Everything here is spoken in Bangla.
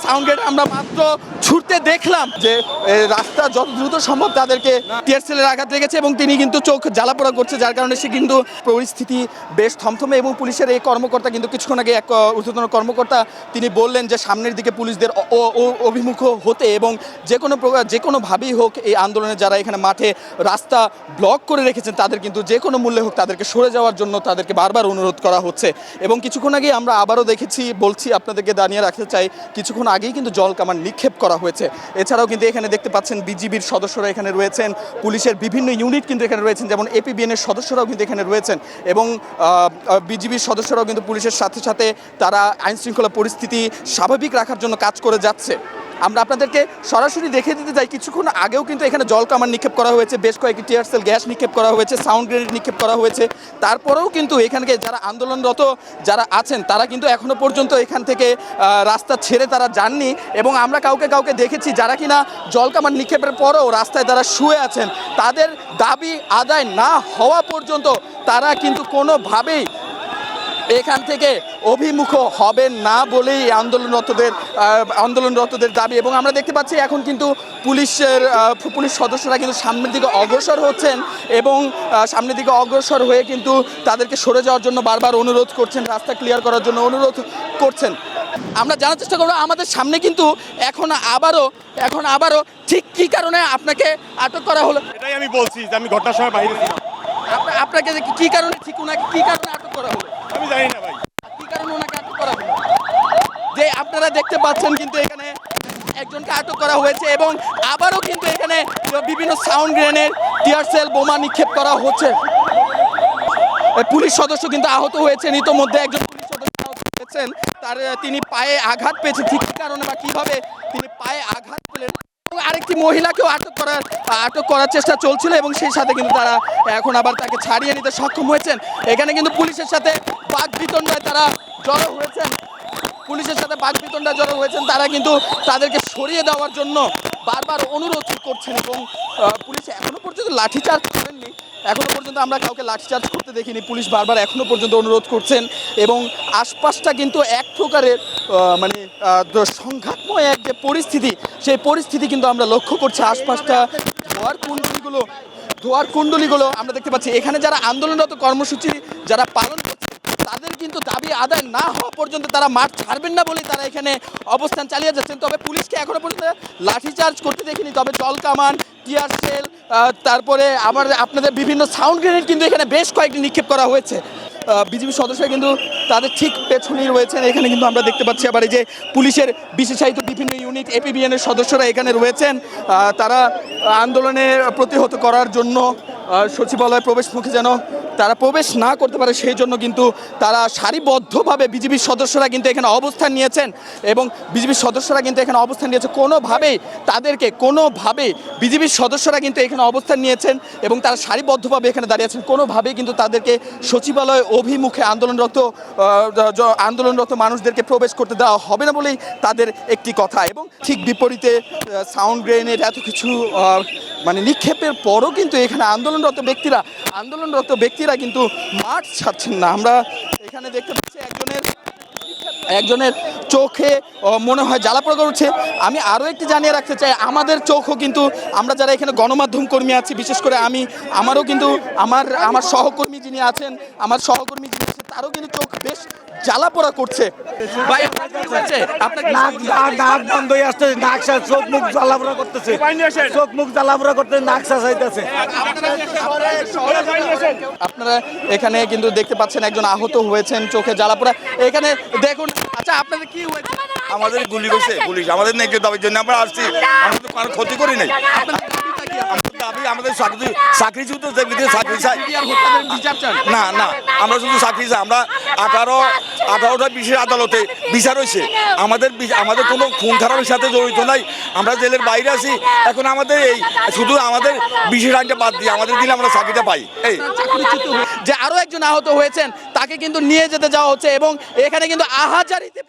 সাউন্ড গ্রেড আমরা মাত্র ছুটতে দেখলাম যে রাস্তা যত দ্রুত সম্ভব তাদেরকে টিয়ার সেলের আঘাত লেগেছে এবং তিনি কিন্তু চোখ জ্বালাপোড়া করছে, যার কারণে সে কিন্তু পরিস্থিতি বেশ থমথমে। এবং পুলিশের এই কর্মকর্তা কিন্তু কিছুক্ষণ আগে এক ঊর্ধ্বতন কর্মকর্তা তিনি বললেন যে সামনের দিকে পুলিশদের অভিমুখ হতে এবং যে কোনোভাবেই হোক এই আন্দোলনে যারা এখানে মাঠে রাস্তা ব্লক করে রেখেছেন তাদের কিন্তু যে কোনো মূল্যে হোক তাদেরকে সরে যাওয়ার জন্য তাদেরকে বারবার অনুরোধ করা হচ্ছে। এবং কিছুক্ষণ আগেই আমরা আবারও দেখেছি, বলছি আপনাদেরকে জানিয়ে রাখতে চাই, কিছুক্ষণ আগেই কিন্তু জল কামান নিক্ষেপ করা হয়েছে। এছাড়াও কিন্তু এখানে দেখতে পাচ্ছেন বিজিবির সদস্যরা এখানে রয়েছেন, পুলিশের বিভিন্ন ইউনিট কিন্তু এখানে রয়েছেন, যেমন এপিবিএনের সদস্যরাও কিন্তু এখানে রয়েছেন এবং বিজিবির সদস্যরাও কিন্তু পুলিশের সাথে সাথে তারা আইনশৃঙ্খলা পরিস্থিতি স্বাভাবিক রাখার জন্য কাজ করে যাচ্ছে। আমরা আপনাদেরকে সরাসরি দেখে দিতে চাই, কিছুক্ষণ আগেও কিন্তু এখানে জল কামান নিক্ষেপ করা হয়েছে, বেশ কয়েকটি টিয়ার সেল গ্যাস নিক্ষেপ করা হয়েছে, সাউন্ড গ্রেনেড নিক্ষেপ করা হয়েছে। তারপরেও কিন্তু এখানকে যারা আন্দোলনরত যারা আছেন তারা কিন্তু এখনো পর্যন্ত এখান থেকে রাস্তা ছেড়ে তারা যাননি। এবং আমরা কাউকে দেখেছি যারা কিনা জল কামান নিক্ষেপের পরেও রাস্তায় তারা শুয়ে আছেন, তাদের দাবি আদায় না হওয়া পর্যন্ত তারা কিন্তু কোনোভাবেই এখান থেকে অভিমুখ হবেন না বলেই আন্দোলনরতদের দাবি। এবং আমরা দেখতে পাচ্ছি এখন কিন্তু পুলিশ সদস্যরা কিন্তু সামনের দিকে অগ্রসর হচ্ছেন এবং সামনের দিকে অগ্রসর হয়ে কিন্তু তাদেরকে সরে যাওয়ার জন্য বারবার অনুরোধ করছেন, রাস্তা ক্লিয়ার করার জন্য অনুরোধ করছেন। আমরা জানার চেষ্টা করবো আমাদের সামনে কিন্তু এখন আবারও ঠিক কী কারণে আপনাকে আটক করা হলো। এটাই আমি বলছি যে আমি ঘটনার সময় বাইরে ছিলাম। আপনাকে কী কারণে ওনাকে কী কারণে আটক করা হলো আমি জানি না ভাই, কী কারণে ওনাকে আটক করা হলো। যে আপনারা দেখতে পাচ্ছেন কিন্তু এখানে একজনকে আটক করা হয়েছে এবং আবারও কিন্তু এখানে বিভিন্ন সাউন্ড গ্রেনেড, টিয়ার সেল, বোমা নিক্ষেপ করা হচ্ছে। পুলিশ সদস্য কিন্তু আহত হয়েছেন, ইতোমধ্যে একজন পুলিশ সদস্য আহত হয়েছেন, তিনি পায়ে আঘাত পেয়েছেন। ঠিক কী কারণে বা কীভাবে তিনি পায়ে আঘাত পেলেন। আরেকটি মহিলাকেও আটক করার চেষ্টা চলছিল এবং সেই সাথে কিন্তু তারা এখন আবার তাকে ছাড়িয়ে নিতে সক্ষম হয়েছেন। এখানে কিন্তু পুলিশের সাথে বাকবিতণ্ডায় তারা জড়ো হয়েছেন, তারা কিন্তু তাদেরকে সরিয়ে দেওয়ার জন্য বারবার অনুরোধ করছেন এবং পুলিশ এখনো পর্যন্ত লাঠিচার্জ করেননি। এখনো পর্যন্ত আমরা কাউকে লাঠিচার্জ করতে দেখিনি। পুলিশ বারবার এখনো পর্যন্ত অনুরোধ করছেন এবং আশপাশটা কিন্তু এক প্রকারের সংঘাতময় এক যে পরিস্থিতি, সেই পরিস্থিতি কিন্তু আমরা লক্ষ্য করছি। আশপাশটা ধোয়ার কুণ্ডলীগুলো আমরা দেখতে পাচ্ছি। এখানে যারা আন্দোলনরত কর্মসূচি যারা পালন করছে তাদের কিন্তু দাবি আদায় না হওয়া পর্যন্ত তারা মাঠ ছাড়বেন না বলেই তারা এখানে অবস্থান চালিয়ে যাচ্ছেন। তবে পুলিশকে এখনো পর্যন্ত লাঠিচার্জ করতে দেখিনি, তবে জল কামান, টিয়ার সেল, তারপরে আপনাদের বিভিন্ন সাউন্ড গ্রেনেড কিন্তু এখানে বেশ কয়েকটি নিক্ষেপ করা হয়েছে। বিজিবি সদস্যরা কিন্তু তাদের ঠিক পেছনেই রয়েছেন। এখানে কিন্তু আমরা দেখতে পাচ্ছি আবার এই যে পুলিশের বিশেষায়িত বিভিন্ন ইউনিট, এপিবিএনের সদস্যরা এখানে রয়েছেন। তারা আন্দোলনে প্রতিহত করার জন্য সচিবালয় প্রবেশ মুখে যেন তারা প্রবেশ না করতে পারে সেই জন্য কিন্তু তারা সারিবদ্ধভাবে বিজিবির সদস্যরা কিন্তু এখানে অবস্থান নিয়েছেন এবং বিজিবির সদস্যরা কিন্তু এখানে অবস্থান নিয়েছে। কোনোভাবেই বিজিবির সদস্যরা কিন্তু এখানে অবস্থান নিয়েছেন এবং তারা সারিবদ্ধভাবে এখানে দাঁড়িয়ে আছেন। কোনোভাবেই কিন্তু তাদেরকে সচিবালয় অভিমুখে আন্দোলনরত মানুষদেরকে প্রবেশ করতে দেওয়া হবে না বলেই তাদের একটি কথা। এবং ঠিক বিপরীতে সাউন্ড গ্রেনেড এত কিছু নিক্ষেপের পরও কিন্তু এখানে আন্দোলনরত ব্যক্তিরা কিন্তু মাঠ ছাড়ছেন না। আমরা এখানে দেখতে পাচ্ছি একজনের চোখে মনে হয় জ্বালাপোড়া করছে। আমি আরও একটি জানিয়ে রাখতে চাই, আমাদের চোখও কিন্তু, আমরা যারা এখানে গণমাধ্যম কর্মী আছি, বিশেষ করে আমারও কিন্তু আমার সহকর্মী যিনি আছেন তারও কিন্তু চোখ বেশ জ্বালাপোড়া করছে। ভাই আপনার নাক বন্ধ হয়ে আসছে, চোখ মুখ জ্বালাপোড়া করতেছে, নাক চাইতেছে। আপনারা এখানে কিন্তু দেখতে পাচ্ছেন একজন আহত হয়েছেন, চোখে জ্বালাপোড়া। এখানে দেখুন, আচ্ছা আপনাদের কি হয়েছে? আমাদের গুলি করছে পুলিশ, আমাদের ন্যায্য দাবির জন্য আমরা আসছি। আমরা তো কারো ক্ষতি করি নাই। আমাদের চাকরি শুধু চাকরি চাই না, আমরা শুধু চাকরি চাই। আমরা 18টা বিশেষ আদালতে বিচার হয়েছে, আমাদের কোনো খুন খারাপের সাথে জড়িত নাই। আমরা জেলের বাইরে আছি। এখন আমাদের শুধু আমাদের বিশেষ আইনটা বাদ দিয়ে আমাদের দিলে আমরা চাকরিটা পাই। যে আরো একজন আহত হয়েছেন, তাকে কিন্তু নিয়ে যেতে যাওয়া হচ্ছে এবং এখানে কিন্তু আহাজারিতে